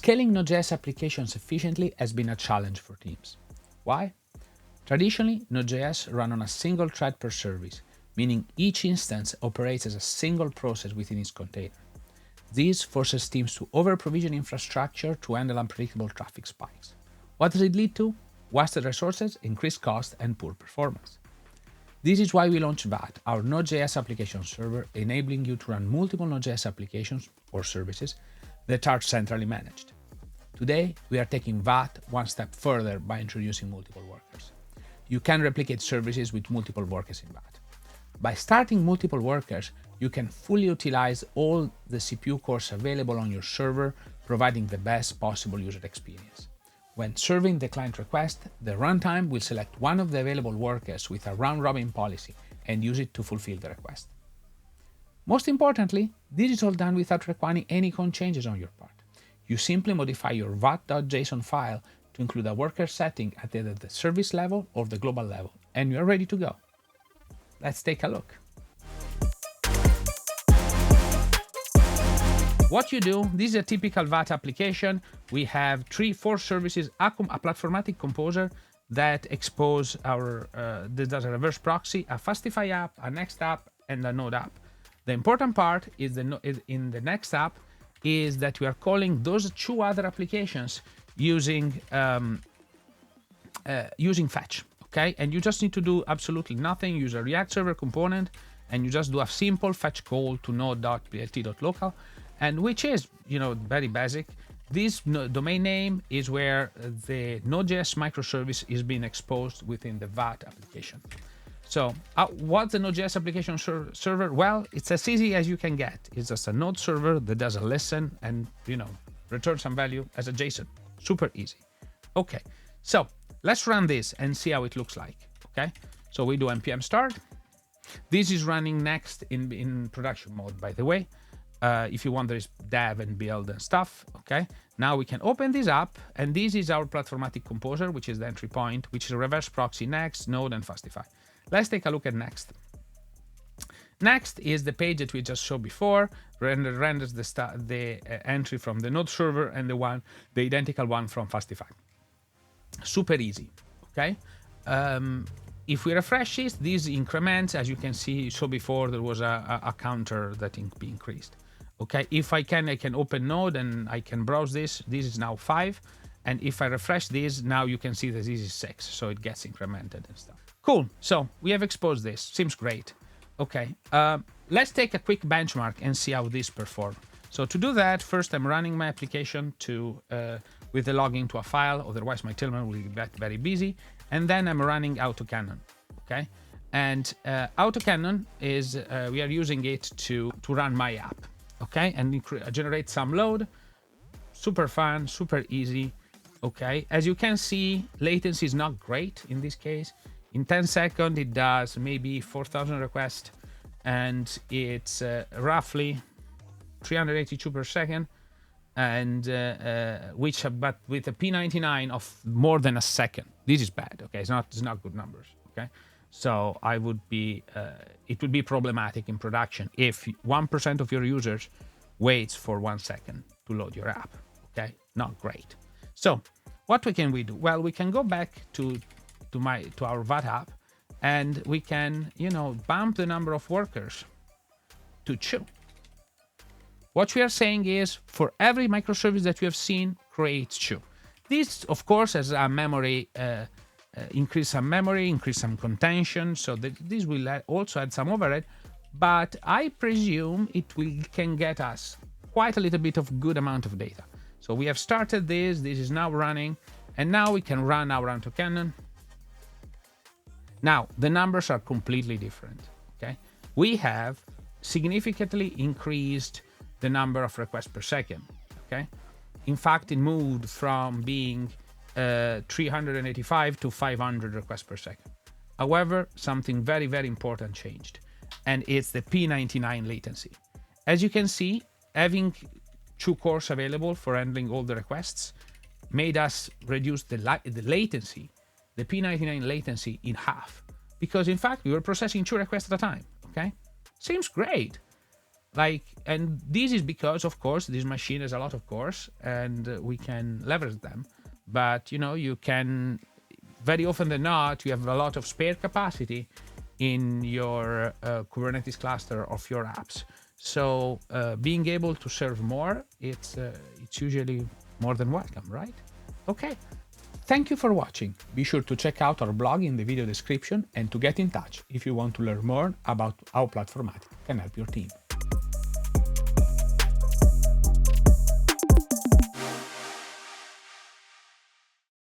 Scaling Node.js applications efficiently has been a challenge for teams. Why? Traditionally, Node.js run on a single thread per service, meaning each instance operates as a single process within its container. This forces teams to over-provision infrastructure to handle unpredictable traffic spikes. What does it lead to? Wasted resources, increased cost, and poor performance. This is why we launched VAT, our Node.js application server, enabling you to run multiple Node.js applications or services that are centrally managed. Today, we are taking VAT one step further by introducing multiple workers. You can replicate services with multiple workers in VAT. By starting multiple workers, you can fully utilize all the CPU cores available on your server, providing the best possible user experience. When serving the client request, the runtime will select one of the available workers with a round-robin policy and use it to fulfill the request. Most importantly, this is all done without requiring any code changes on your part. You simply modify your vat.json file to include a worker setting at either the service level or the global level, and you're ready to go. Let's take a look. What you do, this is a typical VAT application. We have 4 services, a Platformatic composer that expose that does a reverse proxy, a Fastify app, a Next app, and a Node app. The important part is in the Next app is that we are calling those 2 other applications using fetch, okay? And you just need to do absolutely nothing. Use a React server component, and you just do a simple fetch call to node.plt.local, and which is, very basic. This domain name is where the Node.js microservice is being exposed within the VAT application. So what's the Node.js application server? Well, it's as easy as you can get. It's just a Node server that does a listen and, return some value as a JSON. Super easy. Okay, so let's run this and see how it looks like, okay? So we do npm start. This is running Next in production mode, by the way. If you want, there is dev and build and stuff, okay? Now we can open this up, and this is our Platformatic composer, which is the entry point, which is a reverse proxy Next, Node, and Fastify. Let's take a look at Next. Next is the page that we just showed before, renders the entry from the Node server and the identical one from Fastify. Super easy, okay? If we refresh this increments, as you can see, so before there was a counter that be increased. Okay, if I can open Node and I can browse this. This is now 5. And if I refresh this, now you can see that this is 6. So it gets incremented and stuff. Cool, so we have exposed this. Seems great. Okay, let's take a quick benchmark and see how this performs. So to do that, first I'm running my application with the login to a file, otherwise my terminal will get very busy. And then I'm running AutoCannon, okay? And AutoCannon is, we are using it to run my app, okay? And generate some load. Super fun, super easy, okay? As you can see, latency is not great in this case. In 10 seconds, it does maybe 4,000 requests, and it's roughly 382 per second, and but with a P99 of more than a second. This is bad, okay? It's not good numbers, okay? So it would be problematic in production if 1% of your users waits for 1 second to load your app, okay? Not great. So what can we do? Well, we can go back to our VAT app, and we can, bump the number of workers to 2. What we are saying is, for every microservice that you have seen, create 2. This, of course, has a memory, increase some memory, increase some contention, so that this will also add some overhead, but I presume can get us quite a little bit of good amount of data. So we have started this is now running, and now we can run our AutoCannon. Now, the numbers are completely different, okay? We have significantly increased the number of requests per second, okay? In fact, it moved from being 385 to 500 requests per second. However, something very, very important changed, and it's the P99 latency. As you can see, having 2 cores available for handling all the requests made us reduce the latency, the P99 latency, in half. Because in fact, we were processing 2 requests at a time, okay? Seems great. And this is because, of course, this machine has a lot of cores, and we can leverage them. But you can, very often than not, you have a lot of spare capacity in your Kubernetes cluster of your apps. So being able to serve more, it's usually more than welcome, right? Okay. Thank you for watching. Be sure to check out our blog in the video description and to get in touch if you want to learn more about how Platformatic can help your team.